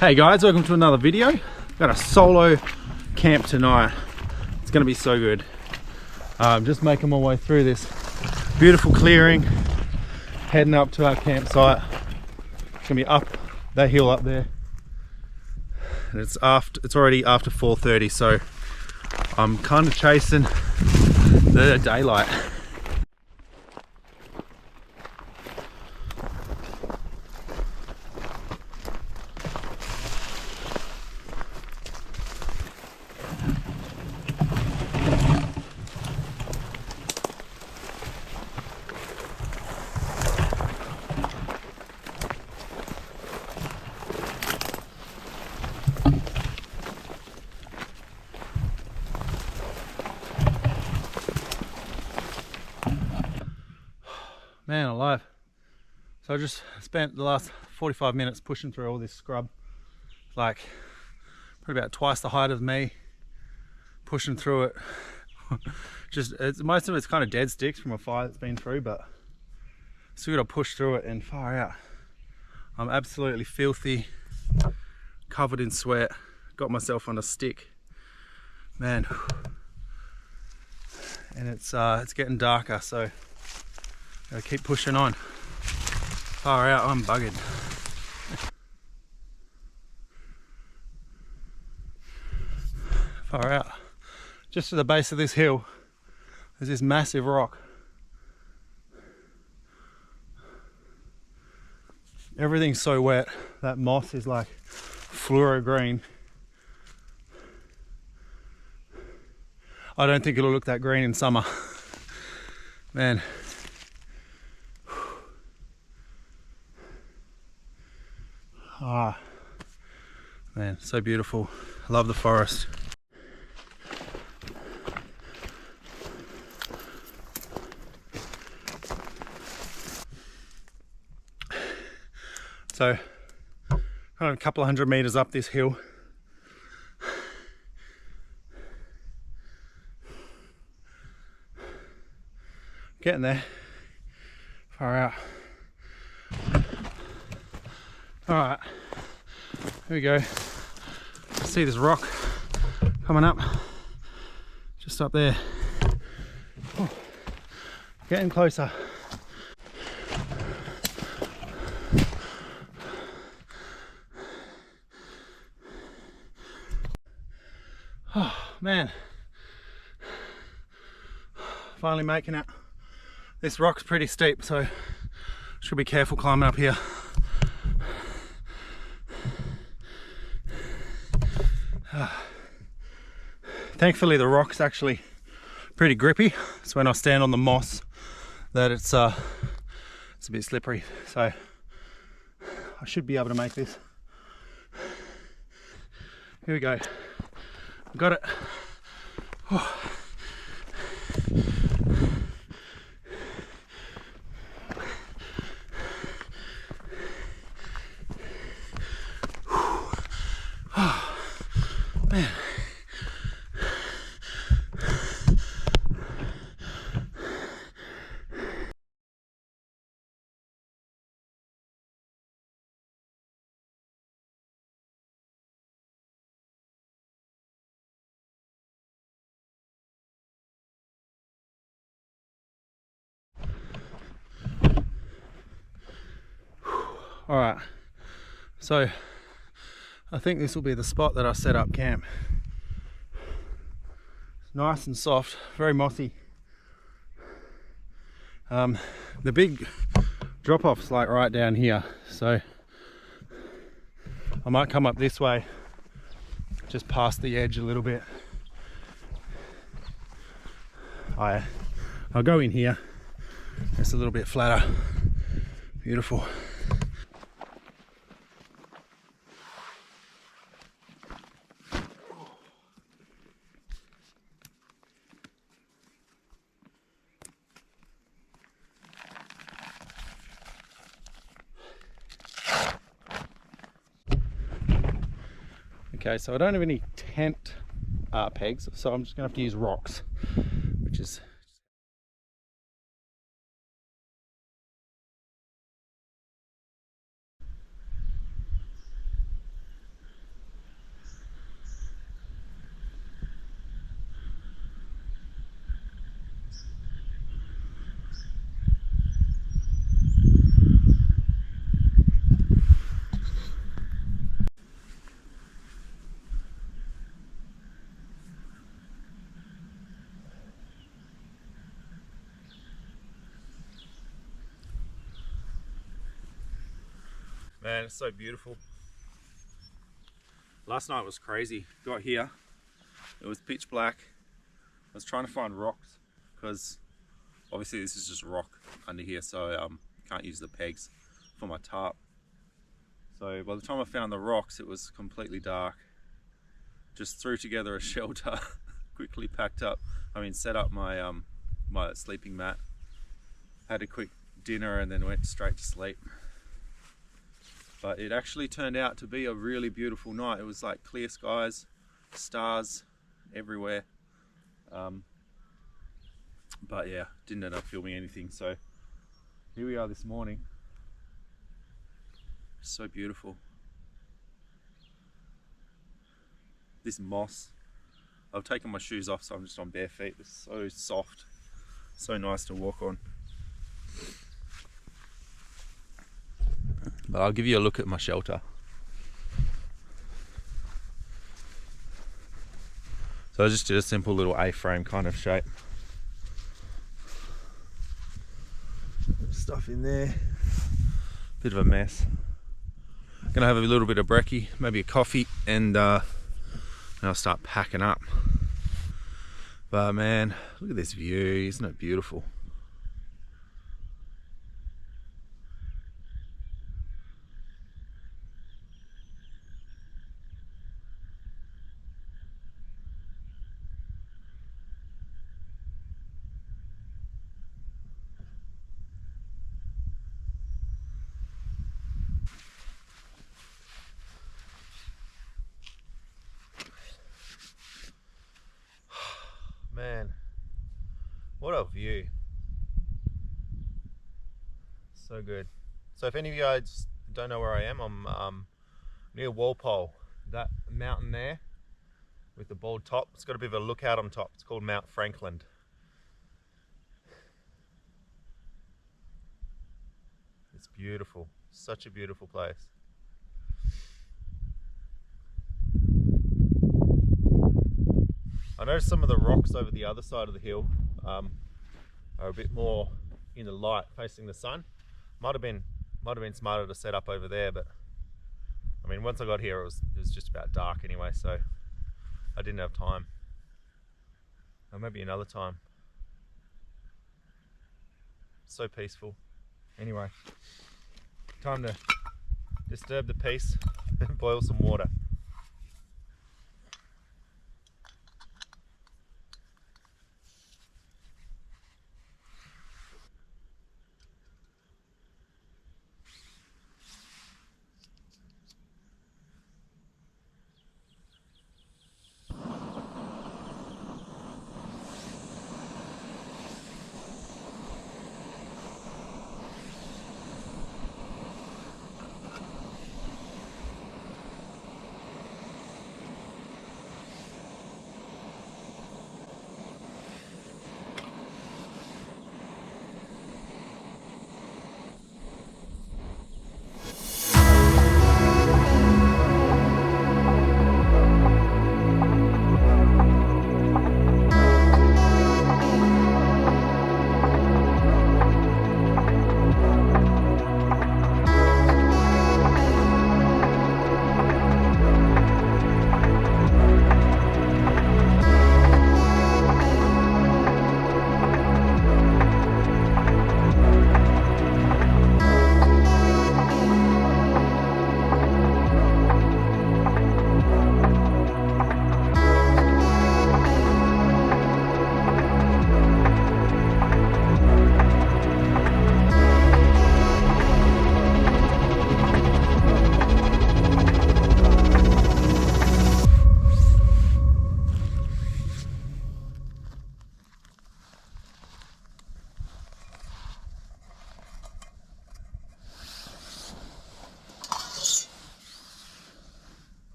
Hey guys, welcome to another video. Got a solo camp tonight. It's gonna be so good. I'm just making my way through this beautiful clearing, heading up to our campsite. It's gonna be up that hill up there. And it's already after 4:30, so I'm kind of chasing the daylight. Man alive. So I just spent the last 45 minutes pushing through all this scrub. Like probably about twice the height of me, pushing through it. Most of it's kind of dead sticks from a fire that's been through, but still gotta push through it and far out. I'm absolutely filthy, covered in sweat, got myself on a stick. Man. And it's getting darker, so gotta keep pushing on. Far out, I'm buggered. Far out. Just to the base of this hill, there's this massive rock. Everything's so wet, that moss is like fluoro green. I don't think it'll look that green in summer. Man. Ah, man, so beautiful. I love the forest. So, kind of a couple of hundred meters up this hill. Getting there. Far out. Alright, here we go. See this rock coming up, just up there. Oh, getting closer. Oh man, finally making it. This rock's pretty steep, so should be careful climbing up here. Thankfully the rock's actually pretty grippy, so when I stand on the moss that it's a bit slippery, so I should be able to make this. Here we go. Got it. Oh. Oh, man. All right, so I think this will be the spot that I set up camp. It's nice and soft, very mossy. The big drop-off's like right down here, so I might come up this way, just past the edge a little bit. I'll go in here. It's a little bit flatter. Beautiful. Okay, so I don't have any tent pegs, so I'm just gonna have to use rocks, which is Man, it's so beautiful. Last night was crazy. Got here, it was pitch black. I was trying to find rocks because obviously this is just rock under here, so can't use the pegs for my tarp. So by the time I found the rocks, it was completely dark. Just threw together a shelter, quickly packed up. Set up my my sleeping mat. Had a quick dinner and then went straight to sleep. But it actually turned out to be a really beautiful night. It was like clear skies, stars everywhere. But yeah, didn't end up filming anything. So here we are this morning. So beautiful. This moss. I've taken my shoes off, so I'm just on bare feet. It's so soft, so nice to walk on. But I'll give you a look at my shelter. So I just did a simple little A-frame kind of shape. Stuff in there. Bit of a mess. Gonna have a little bit of brekkie, maybe a coffee, and I'll start packing up. But man, look at this view, isn't it beautiful? Man, what a view. So good. So if any of you guys don't know where I am, I'm near Walpole. That mountain there with the bald top, it's got a bit of a lookout on top. It's called Mount Frankland. It's beautiful. Such a beautiful place. I noticed some of the rocks over the other side of the hill are a bit more in the light, facing the sun. Might have been smarter to set up over there, but once I got here, it was just about dark anyway, so I didn't have time. Or maybe another time. So peaceful. Anyway, time to disturb the peace and boil some water.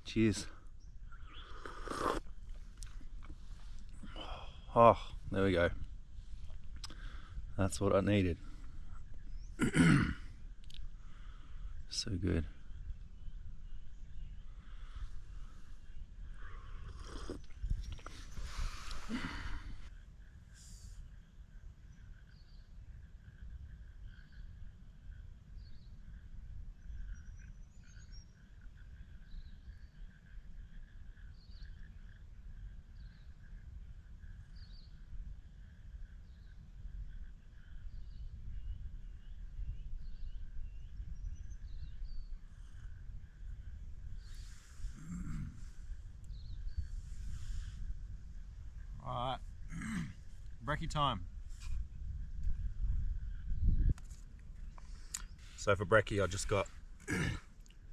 Cheers. Oh, there we go. That's what I needed. So good. Alright, brekkie time. So for brekkie I just got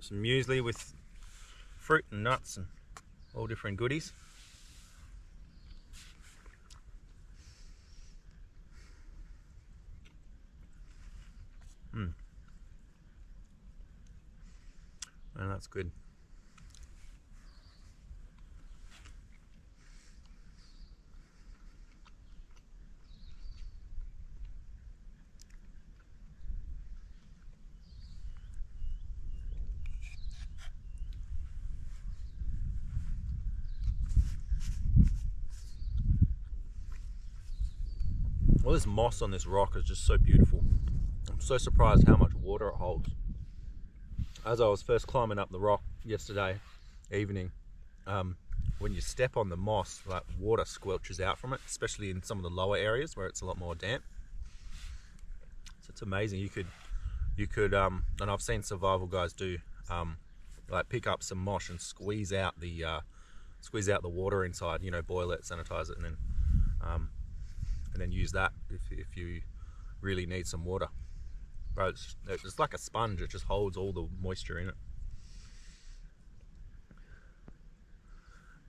some muesli with fruit and nuts and all different goodies. And that's good. All this moss on this rock is just so beautiful. I'm so surprised how much water it holds. As I was first climbing up the rock yesterday evening, when you step on the moss, like water squelches out from it, especially in some of the lower areas where it's a lot more damp. So it's amazing. You could, and I've seen survival guys do, like pick up some moss and squeeze out the water inside. You know, boil it, sanitize it, and then use that if you really need some water. But it's like a sponge. It just holds all the moisture in it.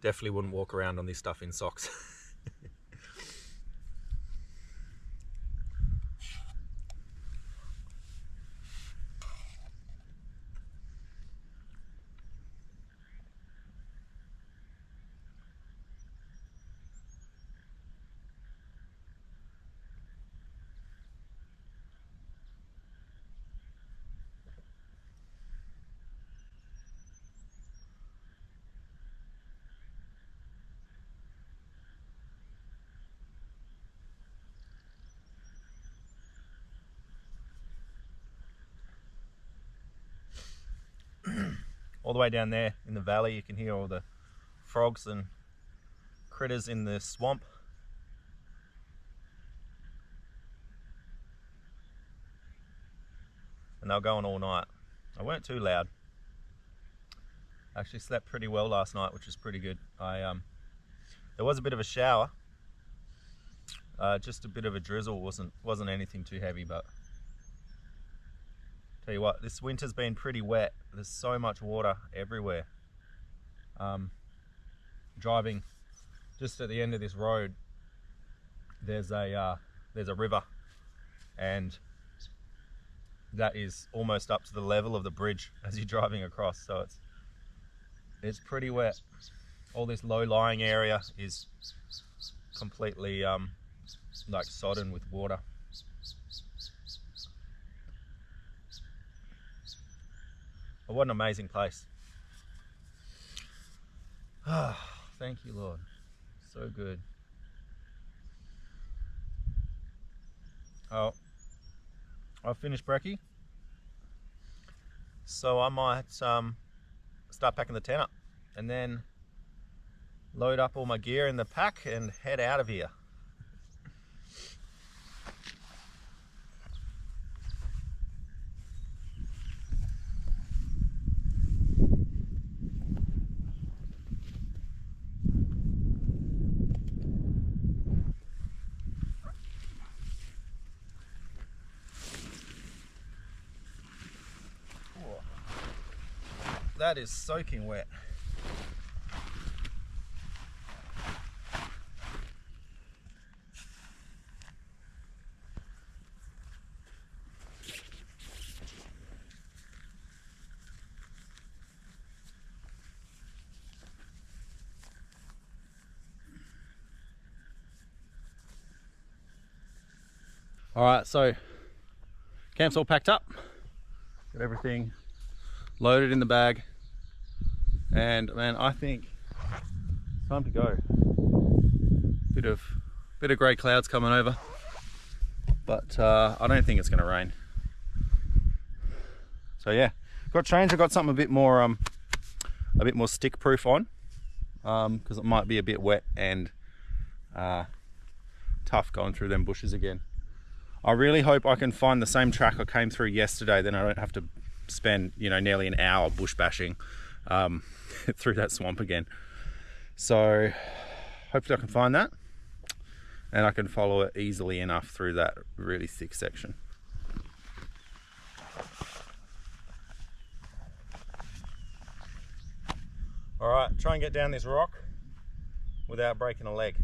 Definitely wouldn't walk around on this stuff in socks. All the way down there in the valley, you can hear all the frogs and critters in the swamp. And they're going all night. They weren't too loud. I actually slept pretty well last night, which was pretty good. There was a bit of a shower, just a bit of a drizzle. wasn't anything too heavy, but tell you what, this winter's been pretty wet. There's so much water everywhere. Driving just at the end of this road, there's a river, and that is almost up to the level of the bridge as you're driving across. So it's pretty wet. All this low-lying area is completely like sodden with water. But what an amazing place. Ah, thank you, Lord. So good. Oh, I've finished brekkie, so I might start packing the tent up and then load up all my gear in the pack and head out of here. That is soaking wet. All right, so camp's all packed up. Got everything loaded in the bag. And man, I think it's time to go. Bit of grey clouds coming over, but I don't think it's going to rain. So yeah, got changed. I got something a bit more stick proof on, because it might be a bit wet and tough going through them bushes again. I really hope I can find the same track I came through yesterday, then I don't have to spend, you know, nearly an hour bush bashing through that swamp again. So hopefully I can find that and I can follow it easily enough through that really thick section. All right, try and get down this rock without breaking a leg.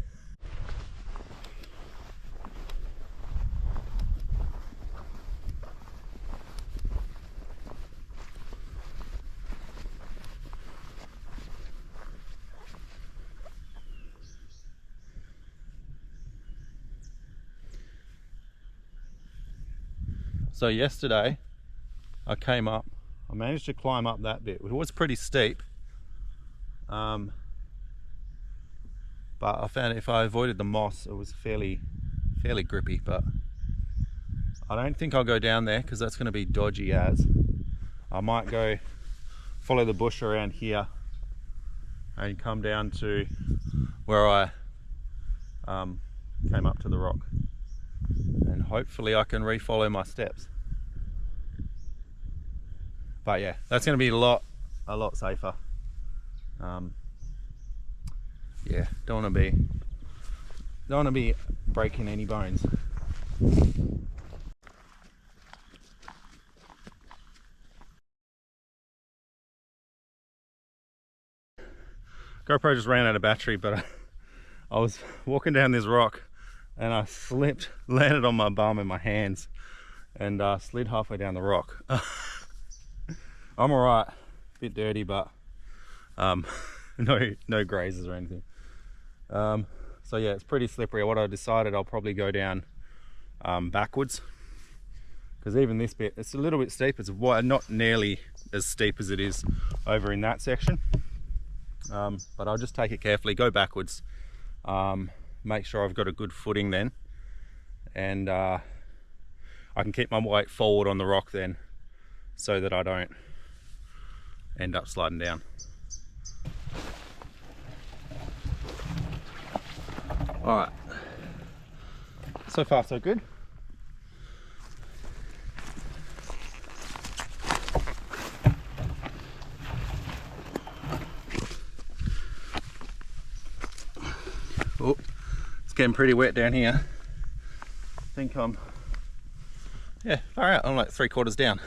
So yesterday I managed to climb up that bit. It was pretty steep, but I found if I avoided the moss it was fairly grippy, but I don't think I'll go down there because that's going to be dodgy as. I might go follow the bush around here and come down to where I came up to the rock, and hopefully I can re-follow my steps. But yeah, that's going to be a lot safer. Yeah, don't want to be breaking any bones. GoPro just ran out of battery, but I was walking down this rock and I slipped, landed on my bum and my hands, and slid halfway down the rock. I'm alright, a bit dirty, but no grazes or anything. So yeah, it's pretty slippery. What I decided, I'll probably go down backwards, because even this bit, it's a little bit steep. It's not nearly as steep as it is over in that section, but I'll just take it carefully, go backwards, make sure I've got a good footing then, and I can keep my weight forward on the rock then, so that I don't end up sliding down. All right, so far so good. Oh, it's getting pretty wet down here. I think I'm, yeah, all right, I'm like 3/4 down.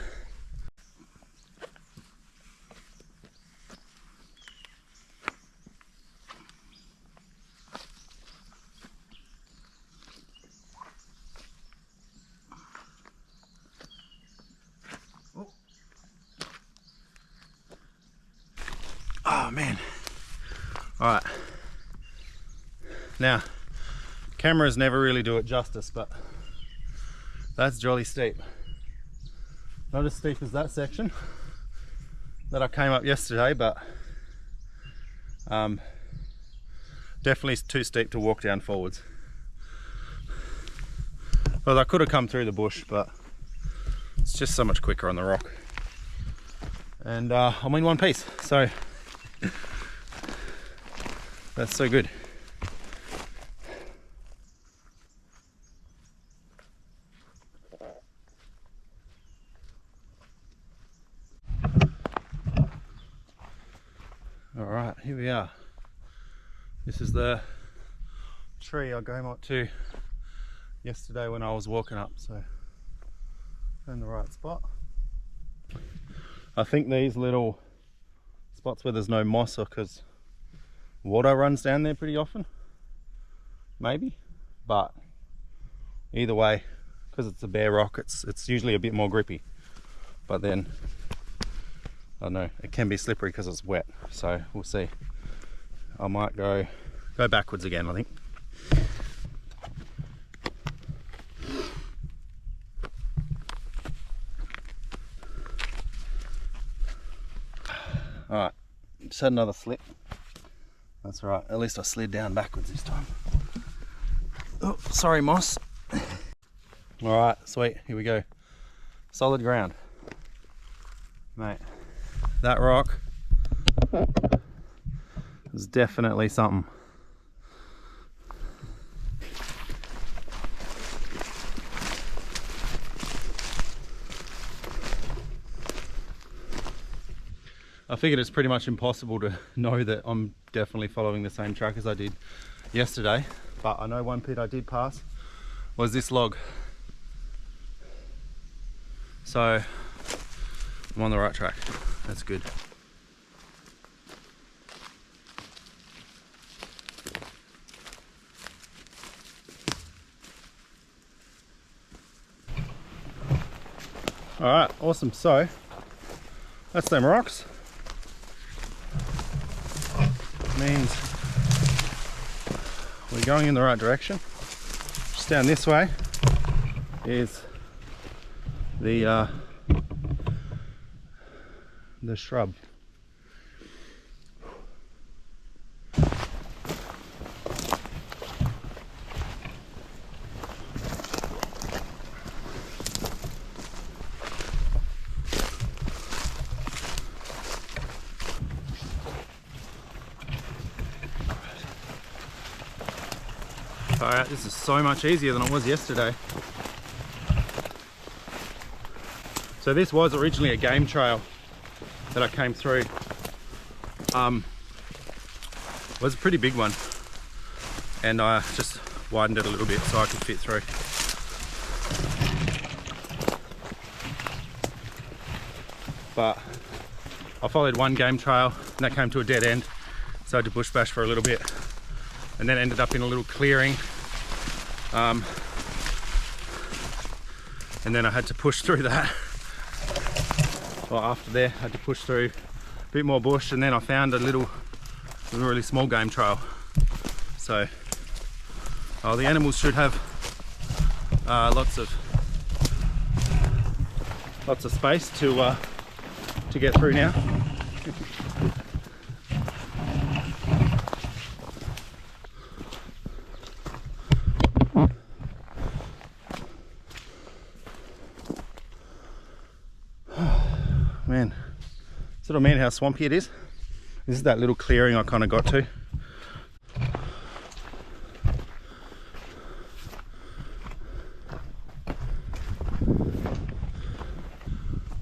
Oh man. All right. Now, cameras never really do it justice, but that's jolly steep. Not as steep as that section that I came up yesterday, but definitely too steep to walk down forwards. Well, I could have come through the bush, but it's just so much quicker on the rock. And I'm in one piece, so that's so good. All right, here we are. This is the tree I came up to yesterday when I was walking up, so in the right spot. I think these little spots where there's no moss are because water runs down there pretty often, maybe, but either way, because it's a bare rock, it's usually a bit more grippy, but then I don't know, it can be slippery because it's wet, so we'll see. I might go backwards again, I think. Alright, just had another slip. That's all right, at least I slid down backwards this time. Oh, sorry, moss. Alright, sweet, here we go. Solid ground. Mate, that rock is definitely something. I figured it's pretty much impossible to know that I'm definitely following the same track as I did yesterday, but I know one pit I did pass was this log. So I'm on the right track. That's good. All right, awesome. So that's them rocks. Means we're going in the right direction. Just down this way is the shrub. Alright, this is so much easier than it was yesterday. So this was originally a game trail that I came through. It was a pretty big one, and I just widened it a little bit so I could fit through. But I followed one game trail and that came to a dead end, so I had to bush bash for a little bit, and then ended up in a little clearing, and then I had to push through that. Well, after there I had to push through a bit more bush, and then I found a really small game trail. So the animals should have lots of space to get through now. Man, that's what I mean, how swampy it is. This is that little clearing I kind of got to.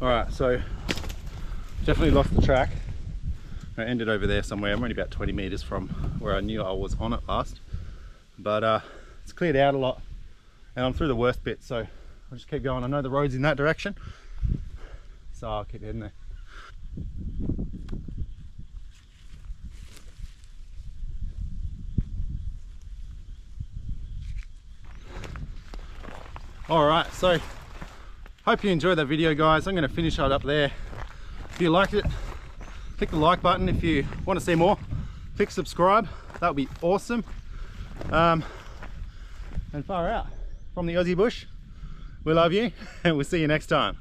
Alright, so definitely lost the track. I ended over there somewhere. I'm only about 20 meters from where I knew I was on it last. But it's cleared out a lot and I'm through the worst bit, so I'll just keep going. I know the road's in that direction, so I'll keep heading there. Alright, so hope you enjoyed that video, guys. I'm going to finish it up there. If you liked it, click the like button. If you want to see more, click subscribe. That would be awesome. And far out from the Aussie bush, we love you and we'll see you next time.